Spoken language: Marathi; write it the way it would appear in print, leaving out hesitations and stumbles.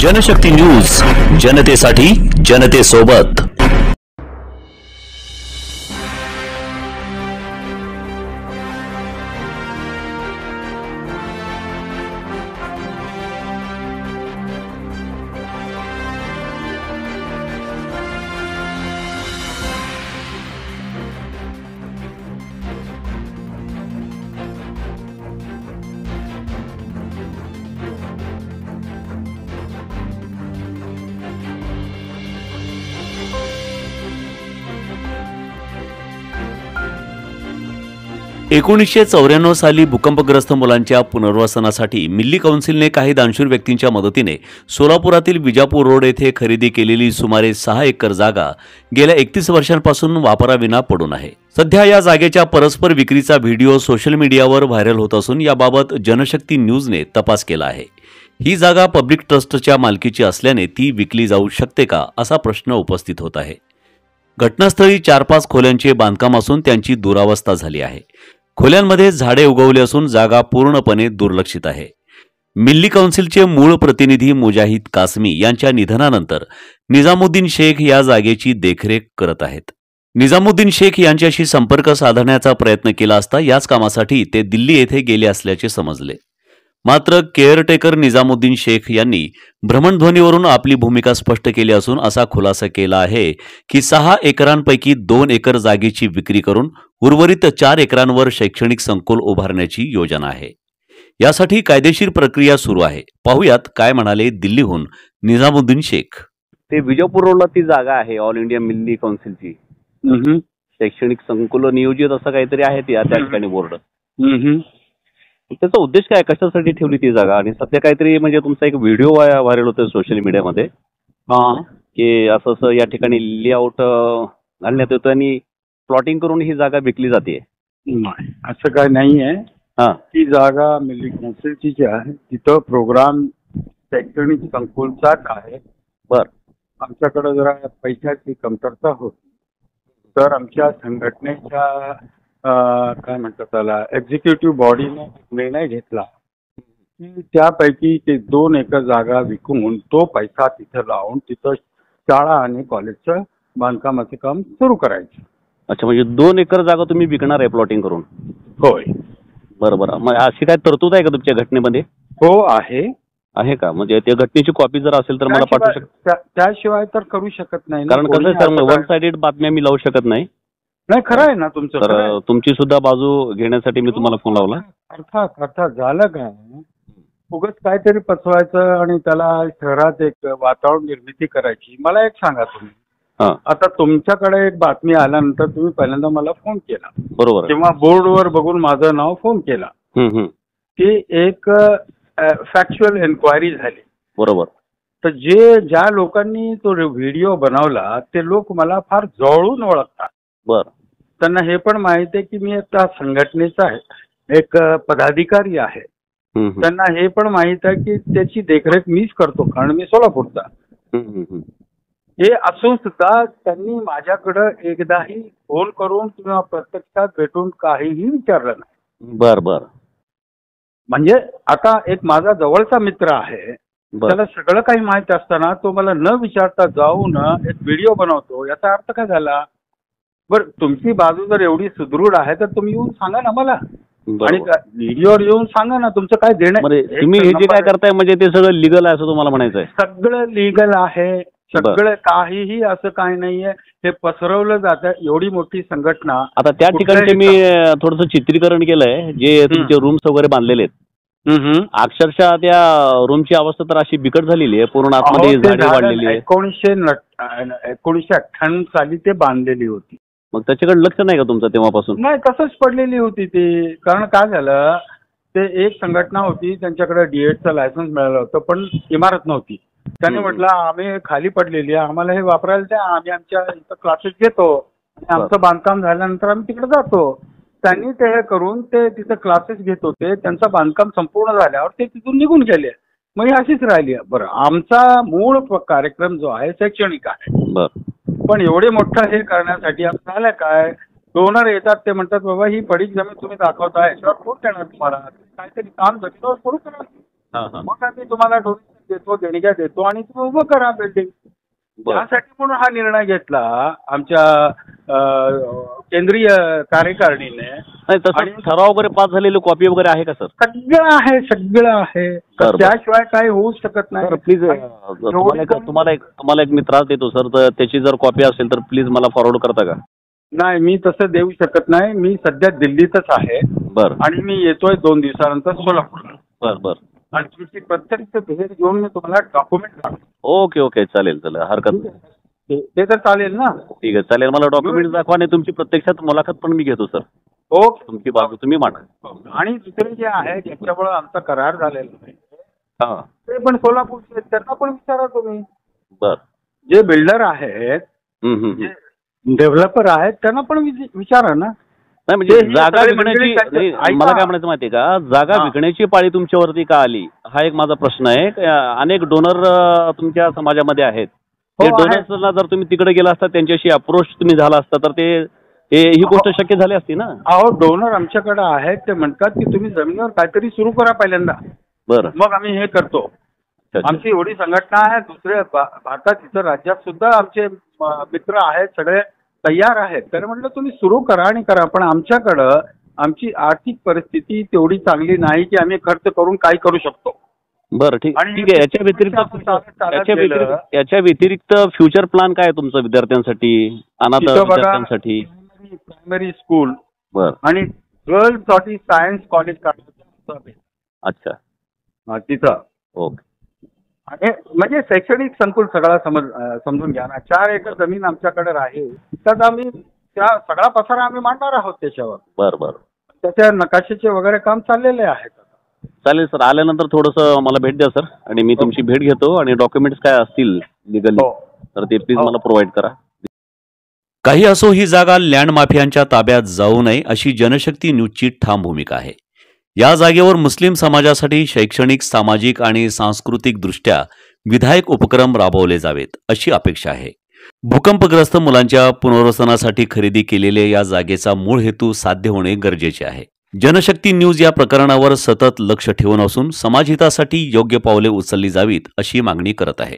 जनशक्ती न्यूज, जनतेसाठी, जनतेसोबत। एकोणीसशे 94 साली भूकंपग्रस्त मुलांच्या पुनर्वसनासाठी मिल्ली कौन्सिलने काही दानशूर व्यक्तींच्या मदतीने सोलापुरातील विजापूर रोड येथे खरेदी केलेली सुमारे 6 एकर जागा गेल्या 31 वर्षांपासून वापराविना पडून आहे। सध्या या जागेच्या परस्पर विक्रीचा व्हिडिओ सोशल मीडियावर व्हायरल होत असून याबाबत जनशक्ती न्यूजने तपास केला आहे। ही जागा पब्लिक ट्रस्टच्या मालकीची असल्याने ती विकली जाऊ शकते का असा प्रश्न उपस्थित होत आहे। घटनास्थळी 4-5 खोल्यांचे बांधकाम असून त्यांची दुरावस्था झाली आहे। खोल्यांमध्ये झाडे उगवले असून जागा पूर्णपणे दुर्लक्षित आहे। मिल्ली कौन्सिलचे मूळ प्रतिनिधी मुजाहिद कासमी यांच्या निधनानंतर निजामुद्दीन शेख या जागेची देखरेख करत आहेत। निजामुद्दीन शेख यांच्याशी संपर्क साधण्याचा प्रयत्न केला असता याच कामासाठी ते दिल्ली येथे गेले असल्याचे समजले। मात्र केअरटेकर निजामुद्दीन शेख यांनी भ्रमणध्वनीवरून आपली भूमिका स्पष्ट केली असून असा खुलासा केला आहे की 6 एकरांपैकी 2 एकर जागेची विक्री करून उर्वरित 4 एकरांवर शैक्षणिक संकुल उभारण्याची योजना आहे। यासाठी कायदेशीर प्रक्रिया सुरू आहे। पाहुयात काय म्हणाले दिल्लीहून निजामुद्दीन शेख। ते विजापूर रोडला ती जागा आहे ऑल इंडिया मिल्ली कौन्सिलची। शैक्षणिक संकुल नियोजित असं काहीतरी आहे त्या ठिकाणी बोर्ड। त्याचा उद्देश काय, कशासाठी ठेवली ती जागा? आणि सध्या काहीतरी म्हणजे तुमचा एक व्हिडिओ व्हायरल होतोय सोशल मीडियामध्ये की असं असं या ठिकाणी लेआउट घालण्यात येतो आणि प्लॉटिंग करून ही जागा विकली जाते। नाही, असं काय नाहीये। ती जागा मिल्ली कौन्सिलची जी आहे तिथं प्रोग्राम शैक्षणिक संकुलचाच आहे। बर, आमच्याकडे जरा पैशाची कमतरता होती तर आमच्या संघटनेच्या काय म्हणतात त्याला एक्झिक्युटिव्ह बॉडीने निर्णय घेतला की त्यापैकी ते 2 एकर जागा विकून तो पैसा तिथं लावून तिथं शाळा आणि कॉलेजचं बांधकामाचे काम सुरू करायचं। अच्छा, म्हणजे 2 एकर जागा तुम्ही विकणार आहे प्लॉटिंग करून? होय। बरोबर, मग अशी काय तरतूद आहे का तुमच्या घटनेमध्ये? हो आहे। आहे का? म्हणजे त्या घटनेची कॉपी जर असेल तर मला पाठवू शकता? त्याशिवाय तर करू शकत नाही, कारण कसं आहे सर, वन साइडेड बातम्या मी लावू शकत नाही। नाही, खरं आहे ना तुमचं। तर तुमची सुद्धा बाजू घेण्यासाठी मी तुम्हाला फोन लावला। अर्थात झालं काय, उगाच काहीतरी पचवायचं आणि त्याला शहरात एक वातावरण निर्मिती करायची। मला एक सांगा तुम्ही, आता तुमच्याकडे एक बातमी आल्यानंतर तुम्ही पहिल्यांदा मला फोन केला, बरोबर, किंवा बोर्डवर बघून माझं नाव फोन केला, ती एक फॅक्च्युअल एन्क्वायरी झाली, बरोबर। तर ज्या लोकांनी तो व्हिडिओ बनवला ते लोक मला फार जवळून ओळखतात। बर, त्यांना हे पण माहिती आहे की मी त्या संघटनेचा एक पदाधिकारी आहे। त्यांना हे पण माहित आहे की त्याची देखरेख मीच करतो कारण मी सोलापूरचा। हे असून सुद्धा त्यांनी माझ्याकडं एकदाही फोन करून किंवा प्रत्यक्षात भेटून काहीही विचारलं नाही। बर बर, म्हणजे आता एक माझा जवळचा मित्र आहे, त्याला सगळं काही माहिती असताना तो मला न विचारता जाऊन एक व्हिडिओ बनवतो, याचा अर्थ काय झाला? बर, तुमची बाजू जर एवढी सुदृढ आहे तर तुम्ही येऊन सांगा ना मला, आणि व्हिडिओवर येऊन सांगा ना तुमचं काय देणं। तुम्ही हे जे काय करताय म्हणजे ते सगळं लिगल आहे असं तुम्हाला म्हणायचं आहे? सगळं लिगल आहे, सगळं, काहीही असं काही नाहीये। हे पसरवलं जातं, एवढी मोठी संघटना। आता त्या ठिकाणी मी थोडंसं चित्रीकरण केलंय, जे तुमचे रूम्स वगैरे बांधलेले आहेत, अक्षरशः त्या रूमची अवस्था तर अशी बिकट झालेली आहे, पूर्ण आतमध्ये झाडे वाढलेली आहे। 1998 साली ते बांधलेली होती। मग त्याच्याकडे लक्ष नाही का तुमचं तेव्हापासून? नाही, तसंच पडलेली होती ती। कारण काय झालं, ते एक संघटना होती, त्यांच्याकडे डीएडचं लायसन्स मिळालं होतं पण इमारत नव्हती। त्यांनी म्हटलं आम्ही खाली पडलेली आहे, आम्हाला हे वापरायला द्या, आम्ही आमच्या इथं क्लासेस घेतो आणि आमचं बांधकाम झाल्यानंतर आम्ही तिकडे जातो। त्यांनी ते हे करून ते तिथं क्लासेस घेत होते, त्यांचं बांधकाम संपूर्ण झाल्यावर ते तिथून निघून गेले। मग ही अशीच राहिली। बरं, आमचा मूळ कार्यक्रम जो आहे शैक्षणिक आहे, पण एवढे मोठं हे करण्यासाठी झालं काय, डोनर येतात, ते म्हणतात बाबा ही पडीक जमीन तुम्ही दाखवताय, याच्यावर कोण देणार तुम्हाला, काहीतरी काम जमिनीवर करू करा, मग आम्ही तुम्हाला डोनेशन देतो, देणग्या देतो आणि तुम्ही उभं करा बिल्डिंग. त्यासाठी म्हणून हा निर्णय घेतला आमच्या केंद्रीय कार्यकारिणीने. ठराव वगैरे पास झालेली कॉपी वगैरे आहे का सर? सगळं आहे. त्याशिवाय काही होऊ शकत नाही. प्लीज तुम्हाला एक मी त्रास देतो सर, तर त्याची जर कॉपी असेल तर प्लीज मला फॉरवर्ड करता का? नाही, मी तसं देऊ शकत नाही. मी सध्या दिल्लीतच आहे. बरं. आणि मी येतोय 2 दिवसानंतर सोलापूरला. बरं. आणि तुमची प्रत्यक्ष भेट घेऊन मी तुम्हाला डॉक्युमेंट टाकतो. ओके चालेल हरकत नाही. ते तर चालेल ना? ठीक आहे, चालेल. मला डॉक्युमेंट दाखवा आणि तुमची प्रत्यक्षात मुलाखत पण मी घेतो सर. ओके. तुमची बाजू तुम्ही मांडा. आणि दुसरे जे आहे ज्याच्यामुळे आमचा करार झालेला आहे हां, ते पण सोलापूरचे आहेत, त्यांना पण विचारा तुम्ही. बरं. जे बिल्डर आहेत, डेव्हलपर आहेत, त्यांना पण विचारा ना. नाही म्हणजे जागा विकण्याची, मला काय म्हणायचं माहितीये का, जागा विकण्याची पाळी तुमच्यावरती का आली हा एक माझा प्रश्न आहे. अनेक डोनर तुमच्या समाजामध्ये आहेत. ते डोनर्सला जर तुम्ही तिकडे गेला असता, त्यांच्याशी अप्रोच तुम्ही झाला असता तर ते ही गोष्ट शक्य झाली असती ना. अहो, डोनर आमच्याकडे आहेत. ते म्हणतात की तुम्ही जमिनीवर काहीतरी सुरू करा पहिल्यांदा, बरं, मग आम्ही हे करतो. आमची एवढी संघटना आहे, दुसऱ्या भारतात इतर राज्यात सुद्धा आमचे मित्र आहेत, सगळे तयार आहेत. तर म्हटलं तुम्ही सुरू करा आणि करा. पण आमच्याकडं आमची आर्थिक परिस्थिती तेवढी चांगली नाही की आम्ही खर्च करून काय करू शकतो. बरं, ठीक आहे. याच्या व्यतिरिक्त फ्युचर प्लॅन काय आहे तुमचा विद्यार्थ्यांसाठी, अनाथ विद्यार्थ्यांसाठी? प्रायमरी स्कूल बरं आणि गर्ल्ससाठी सायन्स कॉलेज काढायचं. अच्छा, तिथं. ओके. आणि म्हणजे शैक्षणिक संकुल सगळा समजून घ्या ना. 4 एकर जमीन आमच्याकडे आहे, त्यात आम्ही त्या सगळा पसारा आम्ही मांडणार आहोत त्याच्यावर. बरं. त्याच्या नकाशाचे वगैरे काम चाललेले आहेत. चालेल सर, आल्यानंतर थोडंसं मला भेट द्या सर, आणि मी तुमची भेट घेतो आणि डॉक्युमेंट्स काय असतील लिगली तर ते प्लीज मला प्रोव्हाइड करा. काही असो, ही जागा लँड माफियांच्या ताब्यात जाऊ नये अशी जनशक्ती न्यूजची ठाम भूमिका आहे. या जागेवर मुस्लिम समाजासाठी शैक्षणिक, सामाजिक आणि सांस्कृतिक दृष्ट्या विधायक उपक्रम राबवले जावेत अशी अपेक्षा आहे. भूकंपग्रस्त मुलांच्या पुनर्वसनासाठी खरेदी केलेल्या या जागेचा मूळ हेतू साध्य होणे गरजेचे आहे. जनशक्ती न्यूज या प्रकरणावर सतत लक्ष ठेवून असून समाजहितासाठी योग्य पावले उचलली जावीत अशी मागणी करत आहे.